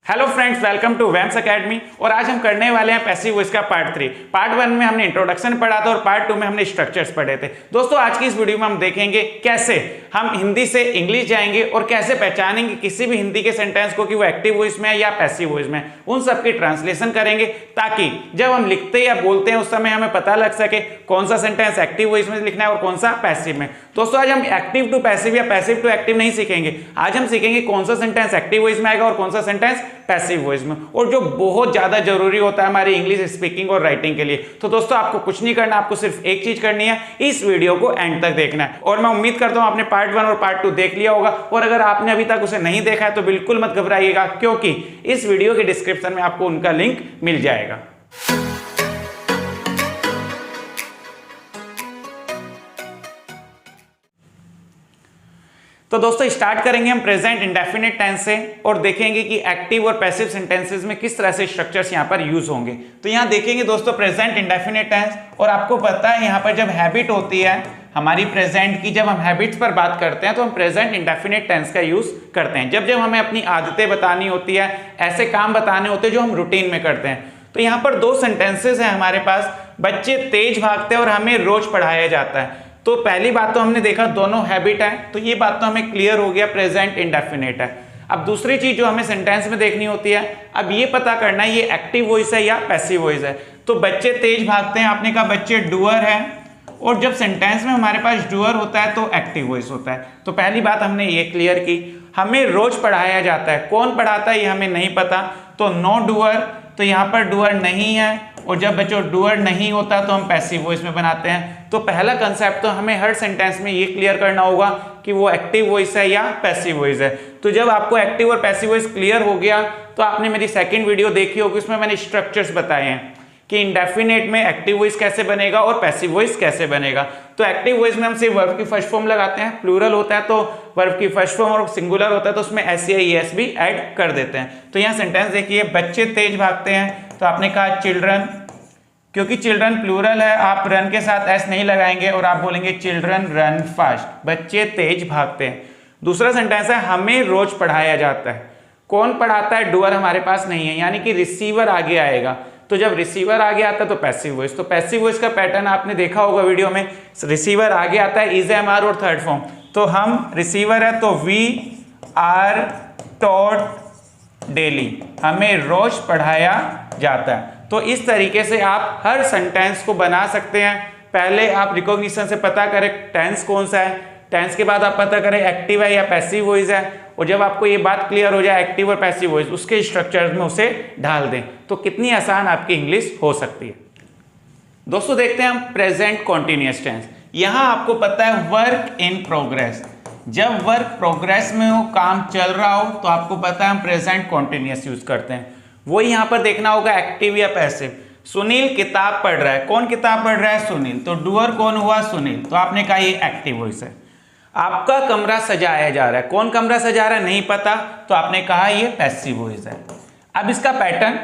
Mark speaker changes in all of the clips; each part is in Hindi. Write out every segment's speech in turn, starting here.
Speaker 1: हेलो फ्रेंड्स, वेलकम टू वैम्स एकेडमी। और आज हम करने वाले हैं पैसिव वॉइस का पार्ट 3। पार्ट 1 में हमने इंट्रोडक्शन पढ़ा था और पार्ट 2 में हमने स्ट्रक्चर्स पढ़े थे। दोस्तों, आज की इस वीडियो में हम देखेंगे कैसे हम हिंदी से इंग्लिश जाएंगे और कैसे पहचानेंगे किसी भी हिंदी के सेंटेंस को कि वो एक्टिव वॉइस में है या पैसिव वॉइस में। उन सब की ट्रांसलेशन करेंगे ताकि जब हम लिखते या बोलते हैं उस समय हमें पता लग सके कौन सा सेंटेंस एक्टिव वॉइस में लिखना है और कौन सा पैसिव में। दोस्तों, आज हम एक्टिव टू पैसिव या पैसिव टू एक्टिव नहीं सीखेंगे। आज हम सीखेंगे कौन सा सेंटेंस एक्टिव वॉइस में आएगा और कौन सा सेंटेंस पैसिव वॉइस में, और जो बहुत ज्यादा जरूरी होता है हमारी इंग्लिश स्पीकिंग और राइटिंग के लिए। तो दोस्तों, आपको कुछ नहीं करना, आपको सिर्फ एक चीज करनी है, इस वीडियो को एंड तक देखना है। और मैं उम्मीद करता हूं आपने पार्ट 1 और पार्ट 2 देख लिया होगा, और अगर आपने अभी तक उसे नहीं देखा है तो बिल्कुल मत घबराइएगा, क्योंकि इस वीडियो के डिस्क्रिप्शन में आपको उनका लिंक मिल जाएगा। तो दोस्तों, स्टार्ट करेंगे हम प्रेजेंट इंडेफिनिट टेंस से और देखेंगे कि एक्टिव और पैसिव सेंटेंसेस में किस तरह से स्ट्रक्चर्स यहां पर यूज होंगे। तो यहां देखेंगे दोस्तों प्रेजेंट इंडेफिनिट टेंस, और आपको पता है यहां पर जब हैबिट होती है हमारी प्रेजेंट की, जब हम हैबिट्स पर बात करते हैं तो हम प्रेजेंट इंडेफिनिट टेंस का यूज करते हैं। जब हमें अपनी आदतें बतानी होती है, ऐसे काम बताने होते हैं जो हम रूटीन में करते हैं। तो यहां पर दो सेंटेंसेस हैं हमारे पास, बच्चे तेज भागते हैं और हमें रोज पढ़ाया जाता है। तो पहली बात तो हमने देखा दोनों हैबिट है, तो ये बात तो हमें क्लियर हो गया, प्रेजेंट इंडेफिनिट है। अब दूसरी चीज जो हमें सेंटेंस में देखनी होती है, अब ये पता करना है ये एक्टिव वॉइस है या पैसिव वॉइस है। तो बच्चे तेज भागते हैं, आपने कहा बच्चे डूअर है, और जब सेंटेंस में हमारे पास डूअर होता है तो एक्टिव वॉइस होता है। तो पहली बात हमने ये क्लियर की, हमें रोज पढ़ाया जाता है, कौन पढ़ाता है ये हमें नहीं पता, तो नो डूअर, तो यहाँ पर डूअर नहीं है, और जब बच्चों डूअर नहीं होता तो हम पैसिव वॉइस में बनाते हैं। तो पहला कंसेप्ट तो हमें हर सेंटेंस में ये क्लियर करना होगा कि वो एक्टिव वॉइस है या पैसिव वॉइस है। तो जब आपको एक्टिव और पैसिव वॉइस क्लियर हो गया तो आपने मेरी सेकंड वीडियो देखी होगी, उसमें मैंने स्ट्रक्चर्स बताए हैं कि इंडेफिनिट में एक्टिव वॉइस कैसे बनेगा और पैसिव वॉइस कैसे बनेगा। तो एक्टिव वॉइस में हम सिर्फ वर्ब की फर्स्ट फॉर्म लगाते हैं, प्लूरल होता है तो वर्ब की फर्स्ट फॉर्म, और सिंगुलर होता है तो उसमें एस या ईएस भी ऐड कर देते हैं। तो यहाँ सेंटेंस देखिए, बच्चे तेज भागते हैं, तो आपने कहा चिल्ड्रन, क्योंकि चिल्ड्रन प्लूरल है आप रन के साथ एस नहीं लगाएंगे और आप बोलेंगे चिल्ड्रन रन फास्ट, बच्चे तेज भागते हैं। दूसरा सेंटेंस है हमें रोज पढ़ाया जाता है, कौन पढ़ाता है, डूअर हमारे पास नहीं है, यानी कि रिसीवर आगे आएगा। तो जब रिसीवर आगे आता है तो पैसिव वॉइस। तो पैसिव वॉइस का पैटर्न आपने देखा होगा वीडियो में, रिसीवर आगे आता है इज एम आर और थर्ड फॉर्म। तो हम रिसीवर है तो वी आर टॉट डेली, हमें रोज पढ़ाया जाता है। तो इस तरीके से आप हर सेंटेंस को बना सकते हैं। पहले आप रिकॉग्निशन से पता करें टेंस कौन सा है, टेंस के बाद आप पता करें एक्टिव है या पैसिव वॉइस है, और जब आपको ये बात क्लियर हो जाए एक्टिव और पैसिव वॉइस, उसके स्ट्रक्चर में उसे ढाल दें। तो कितनी आसान आपकी इंग्लिश हो सकती है। दोस्तों, देखते हैं हम प्रेजेंट कॉन्टिन्यूअस टेंस। यहां आपको पता है वर्क इन प्रोग्रेस, जब वर्क प्रोग्रेस में हो, काम चल रहा हो, तो आपको पता है हम प्रेजेंट कॉन्टिन्यूअस यूज करते हैं। वही यहां पर देखना होगा एक्टिव या पैसिव। सुनील किताब पढ़ रहा है, कौन किताब पढ़ रहा है, सुनील, तो डूअर कौन हुआ, सुनील, तो आपने कहा ये एक्टिव वॉइस है। आपका कमरा सजाया जा रहा है, कौन कमरा सजा रहा है नहीं पता, तो आपने कहा ये पैसिव वॉइस है। अब इसका pattern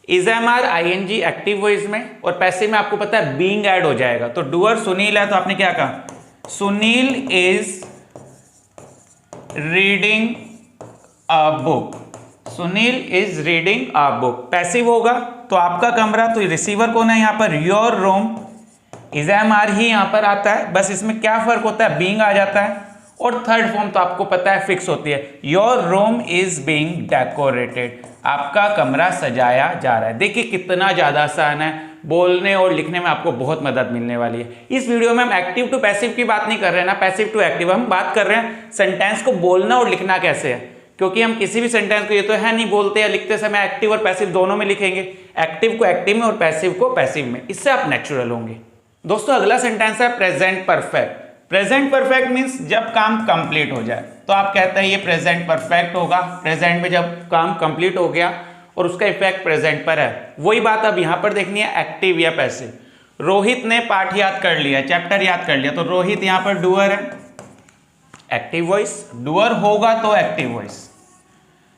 Speaker 1: is M R I N G active voice में, और पैसिव में आपको पता है बीइंग ऐड हो जाएगा। तो डूअर सुनील है तो आपने क्या कहा, Sunil is reading a book, Sunil is reading a book. Passive होगा तो आपका कमरा, तो रिसीवर कौन है यहाँ पर, your room, is M R ही यहाँ पर आता है, बस इसमें क्या फर्क होता है, बीइंग आ जाता है। और थर्ड फॉर्म तो आपको पता है फिक्स होती है, your room is being decorated, आपका कमरा सजाया जा रहा है। देखिए कितना ज्यादा आसान है, बोलने और लिखने में आपको बहुत मदद मिलने वाली है। इस वीडियो में हम एक्टिव टू पैसिव की बात नहीं कर रहे हैं ना, पैसिव टू एक्टिव, हम बात कर रहे हैं सेंटेंस को बोलना और लिखना कैसे है। क्योंकि हम किसी भी सेंटेंस को ये तो है नहीं बोलते या लिखते समय एक्टिव और पैसिव दोनों में लिखेंगे, एक्टिव को एक्टिव में और पैसिव को पैसिव में, इससे आप नेचुरल होंगे। दोस्तों, अगला सेंटेंस है present perfect. Present perfect means जब काम कंप्लीट हो जाए, तो आप कहते हैं ये प्रेजेंट परफेक्ट होगा, प्रेजेंट में जब काम कंप्लीट हो गया और उसका इफेक्ट प्रेजेंट पर है। वही बात अब यहां पर देखनी है एक्टिव या पैसिव। रोहित ने पाठ याद कर लिया, चैप्टर याद कर लिया, तो रोहित यहां पर डूअर है, एक्टिव वॉइस, डूअर होगा तो एक्टिव वॉइस।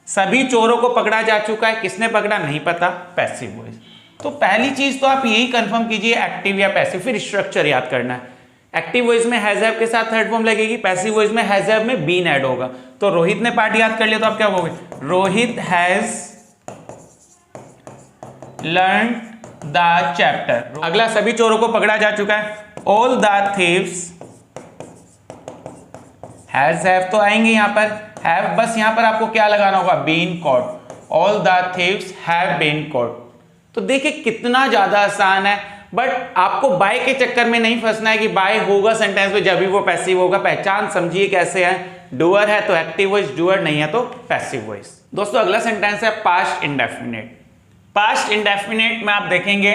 Speaker 1: सभी चोरों को पकड़ा जा चुका है, किसने पकड़ा नहीं पता, पैसिव वॉइस। तो पहली चीज तो आप यही कंफर्म कीजिए एक्टिव या पैसिव, फिर स्ट्रक्चर याद करना है। एक्टिव वॉइस में हैज हैव के साथ थर्ड फॉर्म लगेगी, पैसिव वॉइस में हैज हैव में बीन ऐड होगा। तो रोहित ने पाठ याद कर लिया तो आप क्या कहोगे, Rohit has learn the chapter. अगला, सभी चोरों को पकड़ा जा चुका है, all the thieves has have तो आएंगे यहां पर, हैव बस यहां पर आपको क्या लगाना होगा, been caught, all the thieves have been caught. तो देखिए कितना ज्यादा आसान है, बट आपको बाय के चक्कर में नहीं फंसना है कि बाय होगा सेंटेंस में जब भी वो पैसिव होगा। पहचान समझिए कैसे है, डूअर है तो एक्टिव वॉइस, डूअर नहीं है तो पैसिव वॉइस। दोस्तों अगला सेंटेंस है पास्ट इंडेफिनिट। पास्ट इंडेफिनिट में आप देखेंगे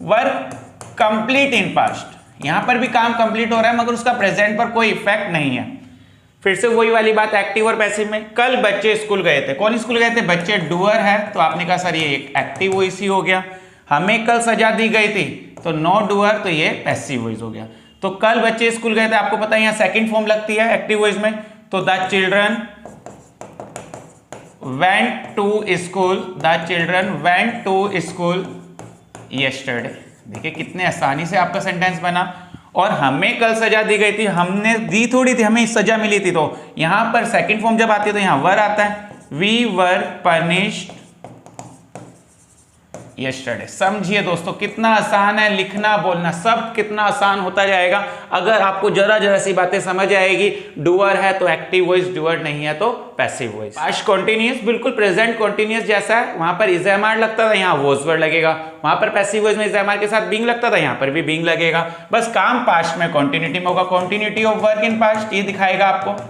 Speaker 1: वर्क कंप्लीट इन पास्ट, यहां पर भी काम कंप्लीट हो रहा है मगर उसका प्रेजेंट पर कोई इफेक्ट नहीं है। फिर से वही वाली बात एक्टिव और पैसिव में, कल बच्चे स्कूल गए थे, कौन स्कूल गए थे, बच्चे, डूअर है तो आपने कहा सर ये एक एक्टिव वॉइस ही हो गया। हमें कल सजा दी गई थी तो नो डूअर, तो ये पैसिव वॉइस हो गया। तो कल बच्चे स्कूल गए थे, आपको पता है यहाँ सेकंड फॉर्म लगती है एक्टिव वॉइस में, तो the children went to school, the children went to school yesterday. देखिए कितने आसानी से आपका सेंटेंस बना। और हमें कल सजा दी गई थी, हमने दी थोड़ी थी, हमें सजा मिली थी। तो यहां पर सेकंड फॉर्म जब आती है तो यहां वर आता है, वी वर पनिश्ड यस्टरडे। समझिए दोस्तों कितना आसान है, लिखना बोलना सब कितना आसान होता जाएगा अगर आपको जरा जरा सी बातें समझ आएगी। डूअर है तो एक्टिव वॉइस, डूअर नहीं है तो पैसिव वॉइस। पास्ट कॉन्टिन्यूअस बिल्कुल प्रेजेंट कॉन्टिन्यूअस जैसा है, वहां पर इज एम आर लगता था, यहाँ वॉज वर्ड लगेगा। वहां पर पैसिव वॉइस में इज एम आर के साथ बीइंग लगता था, यहाँ पर भी बीइंग लगेगा। बस काम पास्ट में कॉन्टिन्यूटी में होगा। Continuity of work in past ये दिखाएगा आपको,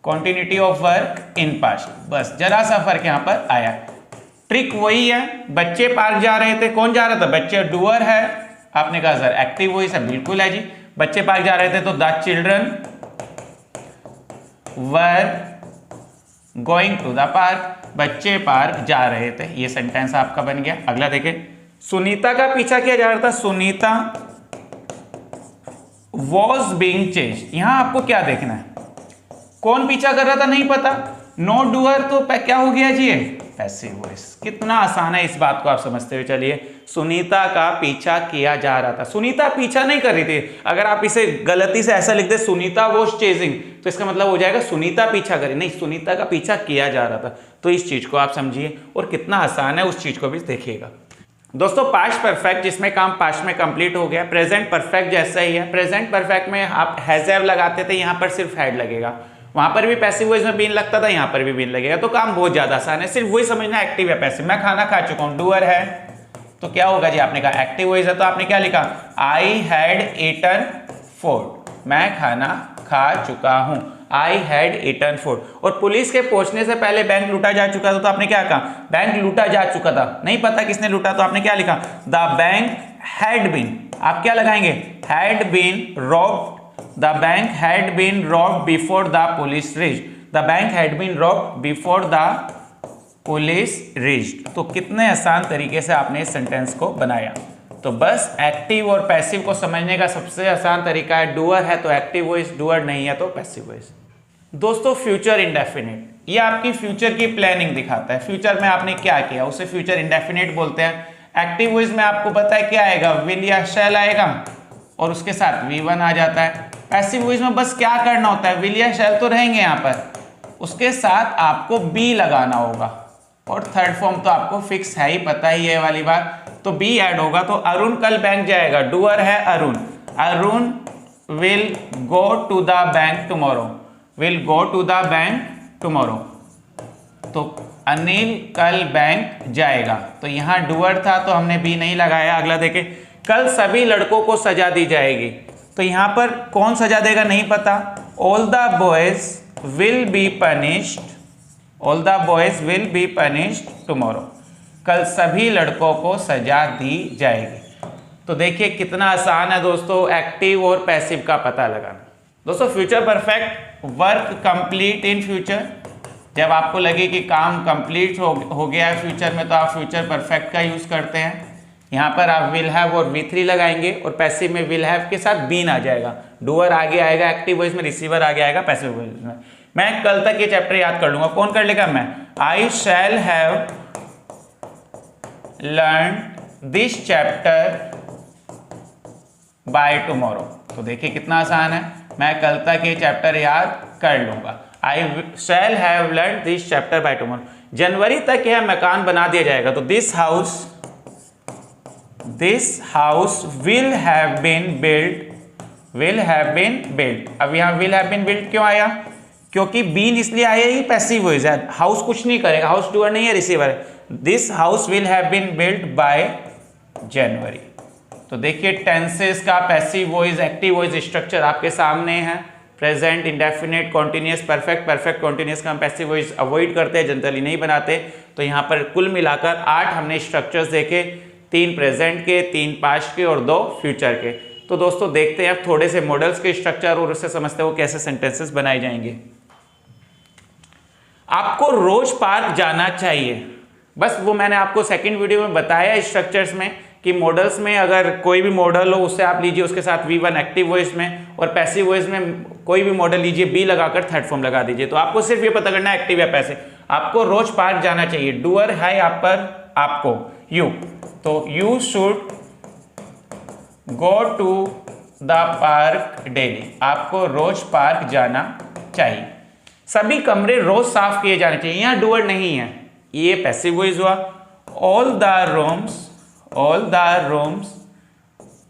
Speaker 1: continuity of work in past, बस जरा सा फर्क यहाँ पर आया। ट्रिक वही है, बच्चे पार्क जा रहे थे, कौन जा रहा था, बच्चे, डूअर है, आपने कहा सर एक्टिव वॉइस है, बिल्कुल है जी। बच्चे पार्क जा रहे थे तो the children were going to the park, बच्चे पार्क जा रहे थे, ये सेंटेंस आपका बन गया। अगला देखिए, सुनीता का पीछा किया जा रहा था, सुनीता वॉज बीइंग चेज्ड। यहां आपको क्या देखना है, कौन पीछा कर रहा था नहीं पता, नो डूअर तो क्या हो गया जी, पैसिव वॉइस। कितना आसान है, इस बात को आप समझते हुए चलिए। सुनीता का पीछा किया जा रहा था, सुनीता पीछा नहीं कर रही थी। अगर आप इसे गलती से ऐसा लिख दे सुनीता वॉज चेजिंग, तो इसका मतलब हो जाएगा सुनीता पीछा करी, नहीं, सुनीता का पीछा किया जा रहा था। तो इस चीज को आप समझिए और कितना आसान है उस चीज को भी देखिएगा। दोस्तों पास्ट परफेक्ट जिसमें काम पास्ट में कंप्लीट हो गया, प्रेजेंट परफेक्ट जैसा ही है। प्रेजेंट परफेक्ट में आप हैज हैव लगाते थे, यहाँ पर सिर्फ हैड लगेगा। वहां पर भी पैसिव वॉइस में बीन लगता था, यहां पर भी बीन लगेगा। तो काम बहुत ज्यादा आसान है, सिर्फ वही समझना एक्टिव है पैसिव। मैं खाना खा चुका हूं, डूअर है तो क्या होगा जी, आपने कहा एक्टिव वॉइस है तो आपने क्या लिखा, आई हैड ईटन फूड, मैं खाना खा चुका हूं, आई हैड ईटन फूड। और पुलिस के पहुंचने से पहले बैंक लूटा जा चुका था, तो आपने क्या कहा, बैंक लूटा जा चुका था, नहीं पता किसने लूटा, तो आपने क्या लिखा, द बैंक हैड बीन, आप क्या लगाएंगे, had been robbed, the bank had been robbed before the police reached, the bank had been robbed before the police reached। तो कितने आसान तरीके से आपने इस सेंटेंस को बनाया। तो बस एक्टिव और पैसिव को समझने का सबसे आसान तरीका है, डूअर है तो एक्टिव वॉइस, डूअर नहीं है तो पैसिव वॉइस। दोस्तों फ्यूचर इंडेफिनिट, ये आपकी फ्यूचर की प्लानिंग दिखाता है, फ्यूचर में आपने क्या किया उसे फ्यूचर इंडेफिनिट बोलते हैं। एक्टिव वॉइस में आपको पता है क्या आएगा, विल या शैल आएगा और उसके साथ V1 आ जाता है। पैसिव वॉइस में बस क्या करना होता है, विल या शैल तो रहेंगे यहाँ पर, उसके साथ आपको बी लगाना होगा और थर्ड फॉर्म तो आपको फिक्स है ही, पता ही है वाली बात, तो बी ऐड होगा। तो अरुण कल बैंक जाएगा, डूअर है Arun, Arun will go to the bank tomorrow, will go to the bank tomorrow. तो अनिल कल बैंक जाएगा, तो यहाँ डूअर था तो हमने बी नहीं लगाया। अगला देखें, कल सभी लड़कों को सजा दी जाएगी, तो यहां पर कौन सजा देगा नहीं पता, all the boys will be punished, all the boys will be punished tomorrow, कल सभी लड़कों को सजा दी जाएगी। तो देखिए कितना आसान है दोस्तों एक्टिव और पैसिव का पता लगाना। दोस्तों future perfect, work complete in future, जब आपको लगे कि काम कंप्लीट हो गया है फ्यूचर में तो आप फ्यूचर परफेक्ट का यूज करते हैं। यहाँ पर आप विल हैव और V3 लगाएंगे और पैसिव में विल हैव के साथ बीन आ जाएगा, डूअर आगे आएगा एक्टिव वॉइस में, रिसीवर आगे आएगा पैसिव वॉइस में। मैं कल तक ये चैप्टर याद कर लूंगा, कौन कर लेगा, मैं। I shall have learn this chapter by tomorrow, तो देखिए कितना आसान है, मैं कल तक ये चैप्टर याद कर लूंगा। I shall have learn this chapter by tomorrow. जनवरी तक यह मकान बना दिया जाएगा, तो this house will have been built. अब यहाँ विल हैव बीन बिल्ट क्यों आया? क्योंकि बीन इसलिए आया ही पैसिव वॉइस है, हाउस कुछ नहीं करेगा, हाउस डूअर नहीं है, रिसीवर है। This house will have been built by January. तो देखिए टेंसेस का passive voice active voice structure आपके सामने है। Present, indefinite, continuous, perfect, perfect continuous का हम पैसिव वॉइस अवॉइड करते हैं, जनरली नहीं बनाते। तो यहाँ पर कुल मिलाकर 8 हमने स्ट्रक्चर्स देखे, 3 प्रेजेंट के, 3 पास्ट के और 2 फ्यूचर के। तो दोस्तों देखते हैं अब थोड़े से मॉडल्स के स्ट्रक्चर और उससे समझते हो कैसे सेंटेंसेस बनाए जाएंगे। आपको रोज पार्क जाना चाहिए, बस वो मैंने आपको सेकंड वीडियो में बताया स्ट्रक्चर्स में कि मॉडल्स में अगर कोई भी मॉडल हो उससे आप लीजिए, उसके साथ V1 एक्टिव वॉइस में, और पैसिव वॉइस में कोई भी मॉडल लीजिए, बी लगाकर थर्ड फॉर्म लगा दीजिए। तो आपको सिर्फ ये पता करना है एक्टिव या पैसिव। आपको रोज पार्क जाना चाहिए, डूअर है यहाँ पर आपको यू, तो you should go to the park daily, आपको रोज पार्क जाना चाहिए। सभी कमरे रोज साफ किए जाने चाहिए, यहाँ डूअर नहीं है, ये पैसिव वॉइस हुआ। All the rooms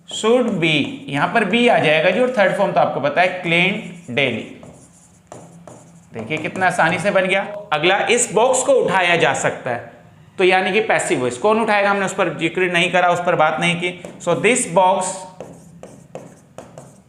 Speaker 1: should be, यहां पर बी आ जाएगा जी, और थर्ड फॉर्म तो आपको पता है क्लीन डेली। देखिए कितना आसानी से बन गया। अगला, इस बॉक्स को उठाया जा सकता है, तो यानी कि पैसिव वॉइस। कौन उठाएगा हमने उस पर जिक्र नहीं करा, उस पर बात नहीं की। So this box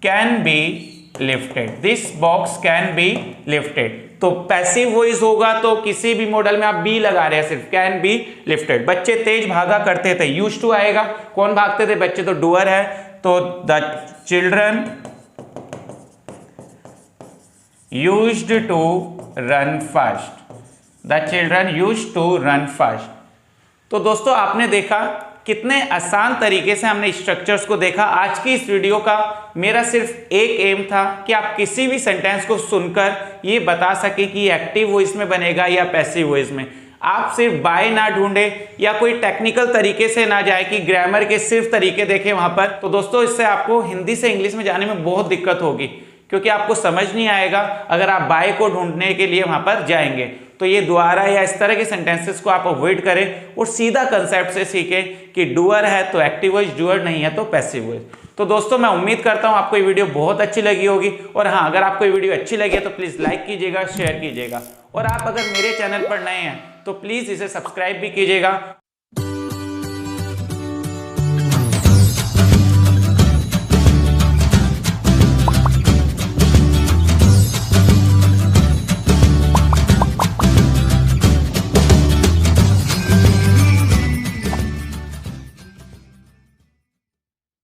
Speaker 1: can be lifted, this box can be lifted. तो पैसिव वॉइस होगा तो किसी भी मॉडल में आप बी लगा रहे हैं, सिर्फ कैन बी लिफ्टेड। बच्चे तेज भागा करते थे, यूज्ड टू आएगा, कौन भागते थे? बच्चे, तो डूअर है, तो the children used to run fast, the children used to run fast. तो दोस्तों आपने देखा कितने आसान तरीके से हमने स्ट्रक्चर्स को देखा। आज की इस वीडियो का मेरा सिर्फ एक एम था कि आप किसी भी सेंटेंस को सुनकर ये बता सके कि एक्टिव वॉइस में बनेगा या पैसिव वॉइस में। आप सिर्फ बाय ना ढूंढे या कोई टेक्निकल तरीके से ना जाए कि ग्रामर के सिर्फ तरीके देखें वहां पर, तो दोस्तों इससे आपको हिंदी से इंग्लिश में जाने में बहुत दिक्कत होगी, क्योंकि आपको समझ नहीं आएगा अगर आप बाय को ढूंढने के लिए वहां पर जाएंगे। तो ये द्वारा या इस तरह के सेंटेंसेस को आप अवॉइड करें और सीधा कंसेप्ट से सीखें कि डूअर है तो एक्टिव वॉइस, डूअर नहीं है तो पैसिव वॉइस। तो दोस्तों मैं उम्मीद करता हूं आपको ये वीडियो बहुत अच्छी लगी होगी, और हाँ, अगर आपको ये वीडियो अच्छी लगी है तो प्लीज़ लाइक कीजिएगा, शेयर कीजिएगा, और आप अगर मेरे चैनल पर नए हैं तो प्लीज़ इसे सब्सक्राइब भी कीजिएगा।